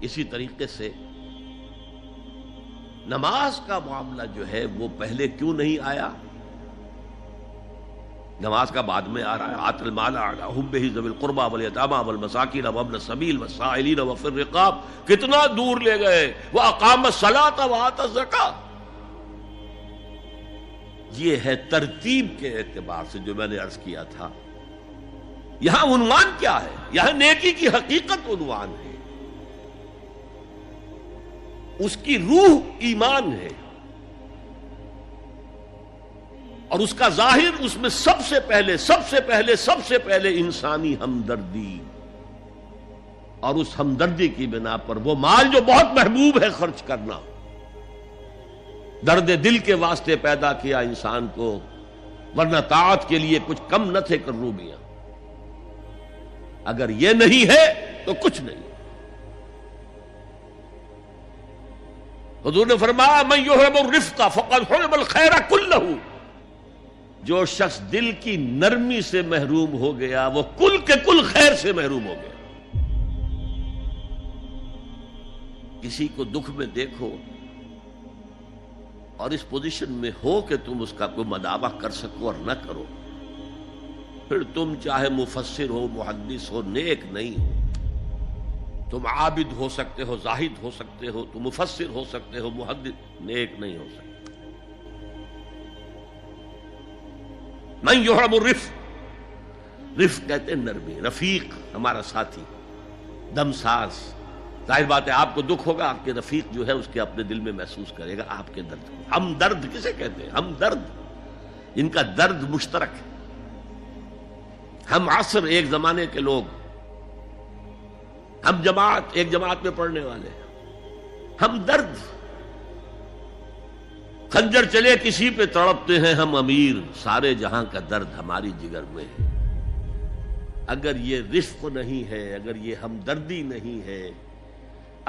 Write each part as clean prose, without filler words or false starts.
اسی طریقے سے نماز کا معاملہ جو ہے وہ پہلے کیوں نہیں آیا؟ نماز کا بعد میں آ رہا ہے. آت المال علی حبہ ذوی القربى والیتامى والمساکین وابن السبیل والسائلین وفی الرقاب. کتنا دور لے گئے. واقام الصلاۃ وآتى الزکاۃ. یہ ہے ترتیب کے اعتبار سے جو میں نے عرض کیا تھا. یہاں عنوان کیا ہے؟ یہاں نیکی کی حقیقت عنوان ہے. اس کی روح ایمان ہے اور اس کا ظاہر اس میں سب سے پہلے انسانی ہمدردی، اور اس ہمدردی کی بنا پر وہ مال جو بہت محبوب ہے خرچ کرنا. درد دل کے واسطے پیدا کیا انسان کو، ورنہ طاعت کے لیے کچھ کم نہ تھے کروبیاں. اگر یہ نہیں ہے تو کچھ نہیں. حضور نے فرمایا من یحرم الرفق فقد حرم الخیر کلہ. جو شخص دل کی نرمی سے محروم ہو گیا وہ کل کے کل خیر سے محروم ہو گیا. کسی کو دکھ میں دیکھو اور اس پوزیشن میں ہو کہ تم اس کا کوئی مداوع کر سکو اور نہ کرو، پھر تم چاہے مفسر ہو، محدث ہو، نیک نہیں ہو. تم عابد ہو سکتے ہو، زاہد ہو سکتے ہو، تم مفسر ہو سکتے ہو، محدث، نیک نہیں ہو سکتے. من یحرم الرفق، رفق کہتے ہیں نرمی. رفیق ہمارا ساتھی، دمساز. ظاہر بات ہے آپ کو دکھ ہوگا، آپ کے رفیق جو ہے اس کے اپنے دل میں محسوس کرے گا آپ کے درد کو. ہم درد کسے کہتے ہیں؟ ہم درد، ان کا درد مشترک ہے. ہم عصر ایک زمانے کے لوگ، ہم جماعت ایک جماعت میں پڑھنے والے، ہم درد. خنجر چلے کسی پہ تڑپتے ہیں ہم امیر، سارے جہاں کا درد ہماری جگر میں ہے. اگر یہ رفق نہیں ہے، اگر یہ ہمدردی نہیں ہے،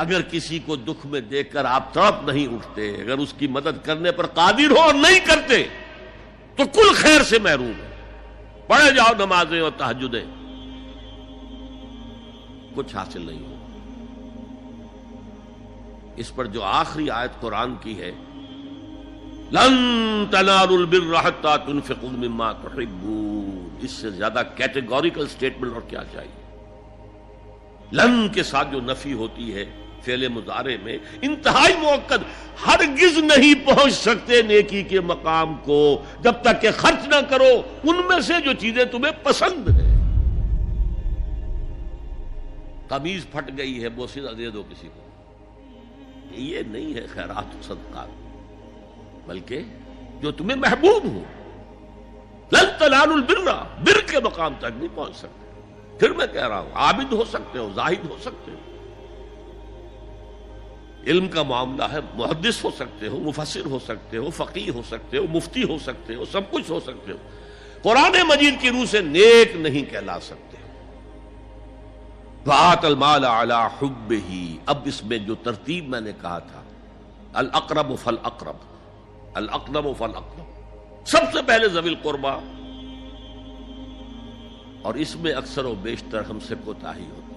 اگر کسی کو دکھ میں دیکھ کر آپ تڑپ نہیں اٹھتے، اگر اس کی مدد کرنے پر قادر ہو اور نہیں کرتے تو کل خیر سے محروم ہے. پڑھے جاؤ نمازیں اور تہجدیں، کچھ حاصل نہیں ہو. اس پر جو آخری آیت قرآن کی ہے، لن تنالوا البر حتى تنفقوا مما تحبون، اس سے زیادہ کیٹیگوریکل سٹیٹمنٹ اور کیا چاہیے. لن کے ساتھ جو نفی ہوتی ہے فعل مضارع میں، انتہائی مؤکد. ہرگز نہیں پہنچ سکتے نیکی کے مقام کو جب تک کہ خرچ نہ کرو ان میں سے جو چیزیں تمہیں پسند ہیں. قمیض پھٹ گئی ہے، بوسیدہ دے دو کسی کو، یہ نہیں ہے خیرات و صدقات، بلکہ جو تمہیں محبوب ہو. لن تنالوا البر، بر کے مقام تک نہیں پہنچ سکتے. پھر میں کہہ رہا ہوں عابد ہو سکتے ہو، زاہد ہو سکتے ہو، علم کا معاملہ ہے، محدث ہو سکتے ہو، مفسر ہو سکتے ہو، فقیہ ہو سکتے ہو، مفتی ہو سکتے ہو، سب کچھ ہو سکتے ہو. قرآن مجید کی روح سے نیک نہیں کہلا سکتے. وآت المال علی حبہ. اب اس میں جو ترتیب میں نے کہا تھا، الاقرب فالاقرب، الاقدم فالاقدم، سب سے پہلے ذوی القربیٰ. اور اس میں اکثر و بیشتر ہم سے کوتاہی ہوتی.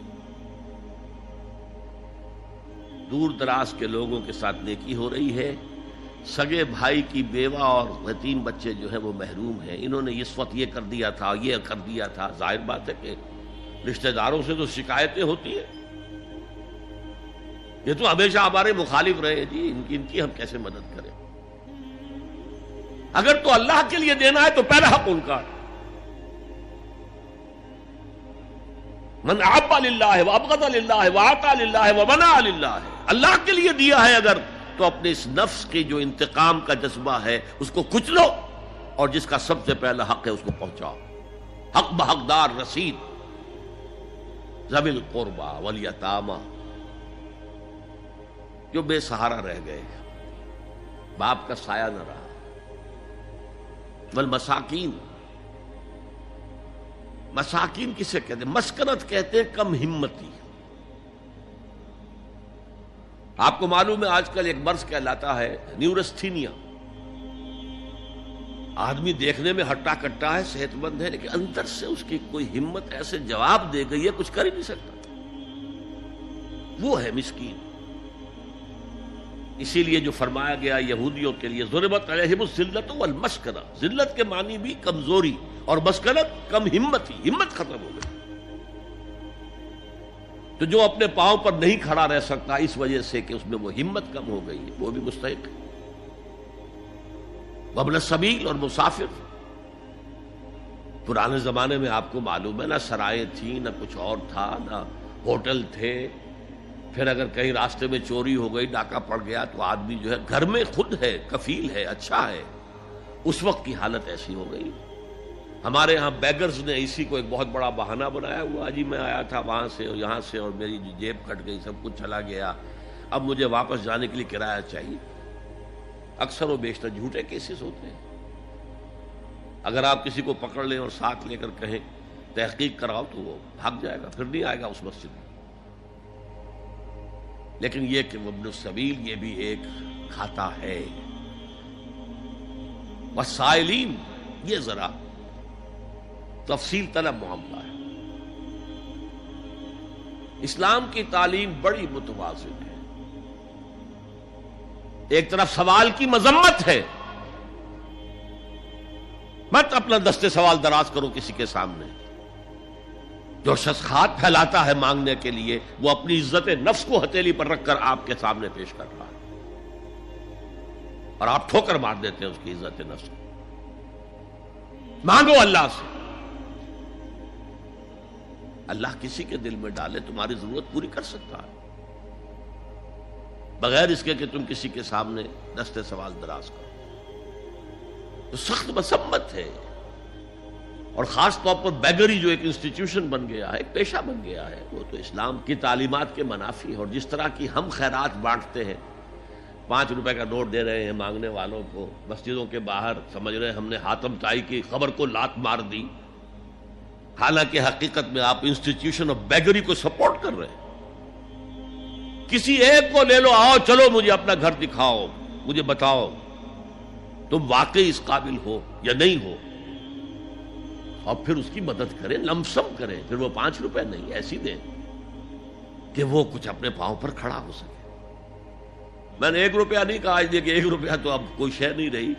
دور دراز کے لوگوں کے ساتھ نیکی ہو رہی ہے، سگے بھائی کی بیوہ اور یتیم بچے جو ہیں وہ محروم ہیں. انہوں نے اس وقت یہ کر دیا تھا، یہ کر دیا تھا. ظاہر بات ہے کہ رشتہ داروں سے تو شکایتیں ہوتی ہیں. یہ تو ہمیشہ ہمارے مخالف رہے ہیں جی، ان کی ہم کیسے مدد کریں. اگر تو اللہ کے لیے دینا ہے تو پہلا حق ان کا. من احب للہ وابغض للہ واعطى للہ ومنع للہ. اللہ کے لیے دیا ہے اگر تو اپنے اس نفس کے جو انتقام کا جذبہ ہے اس کو کچلو، اور جس کا سب سے پہلا حق ہے اس کو پہنچاؤ. حق بحقدار رسید. ذوی القربى والیتامى، جو بے سہارا رہ گئے، باپ کا سایہ نہ رہا. والمساکین، مساکین کسے کہتے ہیں؟ مسکنت کہتے ہیں کم ہمتی. آپ کو معلوم ہے آج کل ایک مرض کہلاتا ہے نیورستھینیا. آدمی دیکھنے میں ہٹا کٹا ہے، صحت مند ہے، لیکن اندر سے اس کی کوئی ہمت ایسے جواب دے گئی ہے کچھ کر ہی نہیں سکتا. وہ ہے مسکین. اسی لیے جو فرمایا گیا یہودیوں کے لیے ضربت علیہم الذلۃ والمسکنہ، ذلت کے معنی بھی کمزوری اور مسکنت کم ہمتی، ہمت ختم ہو گئی. تو جو اپنے پاؤں پر نہیں کھڑا رہ سکتا اس وجہ سے کہ اس میں وہ ہمت کم ہو گئی ہے، وہ بھی مستحق ہے. وابن السبیل اور مسافر. پرانے زمانے میں آپ کو معلوم ہے نہ سرائیں تھیں، نہ کچھ اور تھا، نہ ہوٹل تھے. پھر اگر کہیں راستے میں چوری ہو گئی، ڈاکہ پڑ گیا، تو آدمی جو ہے گھر میں خود ہے، کفیل ہے، اچھا ہے. اس وقت کی حالت ایسی ہو گئی. ہمارے ہاں بیگرز نے اسی کو ایک بہت بڑا بہانہ بنایا ہوا، جی میں آیا تھا وہاں سے اور یہاں سے اور میری جیب کٹ گئی، سب کچھ چلا گیا، اب مجھے واپس جانے کے لیے کرایہ چاہیے. اکثر و بیشتر جھوٹے کیسز ہوتے ہیں. اگر آپ کسی کو پکڑ لیں اور ساتھ لے کر کہیں تحقیق کراؤ تو وہ بھاگ جائے گا، پھر نہیں آئے گا اس مسجد میں. لیکن یہ کہ ابن السبیل یہ بھی ایک کھاتا ہے. والسائلین، یہ ذرا تفصیل طلب معاملہ ہے. اسلام کی تعلیم بڑی متوازن ہے. ایک طرف سوال کی مذمت ہے، مت اپنا دستے سوال دراز کرو کسی کے سامنے. جو شخص ہاتھ پھیلاتا ہے مانگنے کے لیے، وہ اپنی عزت نفس کو ہتھیلی پر رکھ کر آپ کے سامنے پیش کر رہا ہے، اور آپ ٹھوکر مار دیتے ہیں اس کی عزت نفس کو. مانگو اللہ سے. اللہ کسی کے دل میں ڈالے تمہاری ضرورت پوری کر سکتا ہے، بغیر اس کے کہ تم کسی کے سامنے دستے سوال دراز کرو. تو سخت مذمت ہے. اور خاص طور پر بیگری جو ایک انسٹیٹیوشن بن گیا ہے، ایک پیشہ بن گیا ہے، وہ تو اسلام کی تعلیمات کے منافی ہے. اور جس طرح کی ہم خیرات بانٹتے ہیں، 5 روپے کا نوٹ دے رہے ہیں مانگنے والوں کو مسجدوں کے باہر، سمجھ رہے ہیں ہم نے حاتم طائی کی خبر کو لات مار دی، حالانکہ حقیقت میں آپ انسٹیٹیوشن آف بیگری کو سپورٹ کر رہے ہیں. کسی ایک کو لے لو، آؤ چلو مجھے اپنا گھر دکھاؤ، مجھے بتاؤ تم واقعی اس قابل ہو یا نہیں ہو، اور پھر اس کی مدد کریں، لمسم کریں. پھر وہ 5 روپے نہیں ایسی دیں کہ وہ کچھ اپنے پاؤں پر کھڑا ہو سکے. میں نے 1 روپیہ نہیں کہا، کہ 1 روپیہ تو اب کوئی شے نہیں رہی،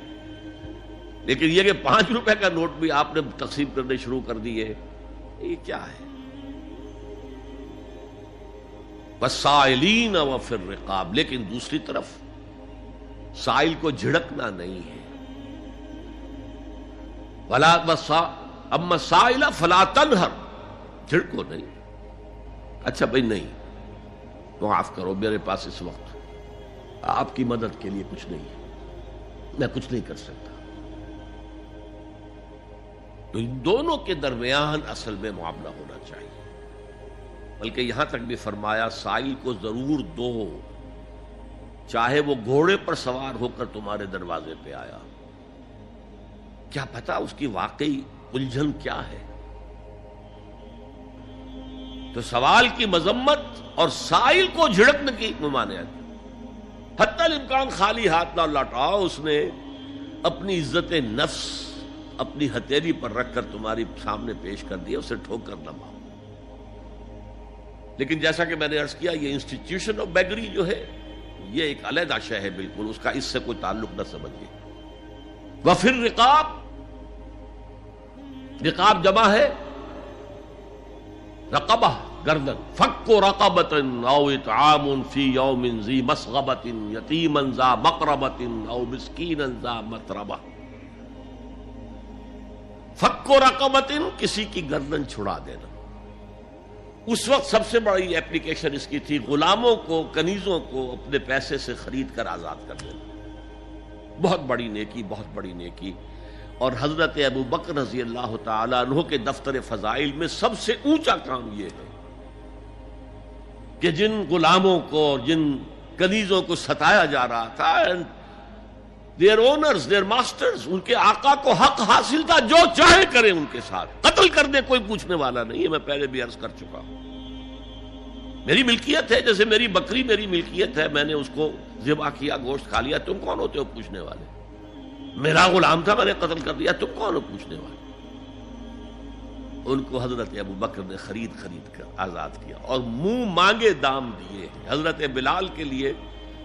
لیکن یہ کہ 5 روپے کا نوٹ بھی آپ نے تقسیم کرنے شروع کر دیے، یہ کیا ہے؟ والسائلین وفی الرقاب. لیکن دوسری طرف سائل کو جھڑکنا نہیں ہے. ولا اما سائل فلا تنہر، جھڑکو نہیں. اچھا بھائی نہیں، معاف کرو، میرے پاس اس وقت آپ کی مدد کے لیے کچھ نہیں ہے، میں کچھ نہیں کر سکتا. تو ان دونوں کے درمیان اصل میں معاملہ ہونا چاہیے. بلکہ یہاں تک بھی فرمایا سائل کو ضرور دو، چاہے وہ گھوڑے پر سوار ہو کر تمہارے دروازے پہ آیا. کیا پتا اس کی واقعی الجھن کیا ہے. تو سوال کی مذمت اور سائل کو جھڑکنے کی ممانعت. حتی الامکان خالی ہاتھ نہ لوٹاؤ. اس نے اپنی عزت نفس اپنی ہتھیلی پر رکھ کر تمہاری سامنے پیش کر دیا، اسے ٹھوکر نہ مارو. لیکن جیسا کہ میں نے عرض کیا، یہ انسٹیٹیوشن آف بیگری جو ہے یہ ایک علیحدہ شے ہے، بالکل اس کا اس سے کوئی تعلق نہ سمجھیے. وفی الرقاب، رقاب جمع ہے رقبہ، گردن. فک رقبۃ او اطعام فی یوم ذی مسغبۃ یتیما ذا مقربۃ او مسکینا ذا متربہ. فک رقبۃ، کسی کی گردن چھڑا دینا. اس وقت سب سے بڑی ایپلیکیشن اس کی تھی غلاموں کو، کنیزوں کو اپنے پیسے سے خرید کر آزاد کر دینا. بہت بڑی نیکی، بہت بڑی نیکی. اور حضرت ابو بکر رضی اللہ تعالی عنہ کے دفتر فضائل میں سب سے اونچا کام یہ ہے کہ جن غلاموں کو، جن کنیزوں کو ستایا جا رہا تھا، دیئر اونرز، دیئر ماسٹرز، ان کے آقا کو حق حاصل تھا، جو چاہے کریں ان کے ساتھ، قتل کر دے، کوئی پوچھنے والا نہیں ہے. میں پہلے بھی عرض کر چکا ہوں، میری ملکیت ہے، جیسے میری بکری میری ملکیت ہے، میں نے اس کو ذبح کیا، گوشت کھا لیا، تم کون ہوتے ہو پوچھنے والے؟ میرا غلام تھا، میں نے قتل کر دیا، تم کون ہو پوچھنے والے؟ ان کو حضرت ابو بکر نے خرید کر آزاد کیا اور منہ مانگے دام دیے. حضرت بلال کے لیے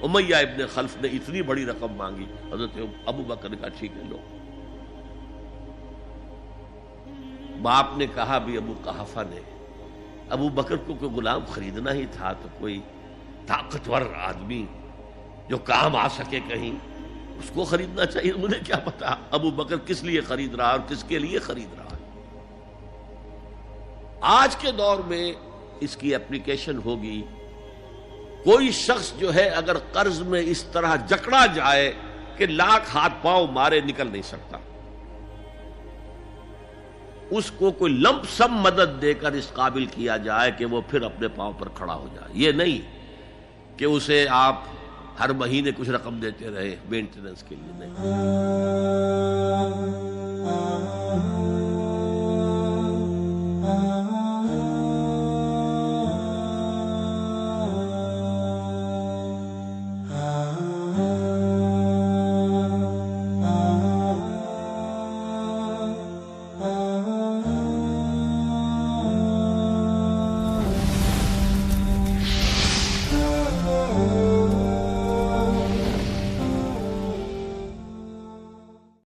امیہ ابن خلف نے اتنی بڑی رقم مانگی, حضرت ابو بکر نے کہا ٹھیک ہے لو. باپ نے کہا بھی ابو قحافہ نے, ابو بکر کو کوئی غلام خریدنا ہی تھا تو کوئی طاقتور آدمی جو کام آ سکے کہیں اس کو خریدنا چاہیے. مجھے کیا پتا ابو بکر کس لیے خرید رہا اور کس کے لیے خرید رہا. آج کے دور میں اس کی اپلیکیشن ہوگی. کوئی شخص جو ہے اگر قرض میں اس طرح جکڑا جائے کہ لاکھ ہاتھ پاؤں مارے نکل نہیں سکتا, اس کو کوئی لمپ سم مدد دے کر اس قابل کیا جائے کہ وہ پھر اپنے پاؤں پر کھڑا ہو جائے. یہ نہیں کہ اسے آپ ہر مہینے کچھ رقم دیتے رہے مینٹیننس کے لیے, نہیں.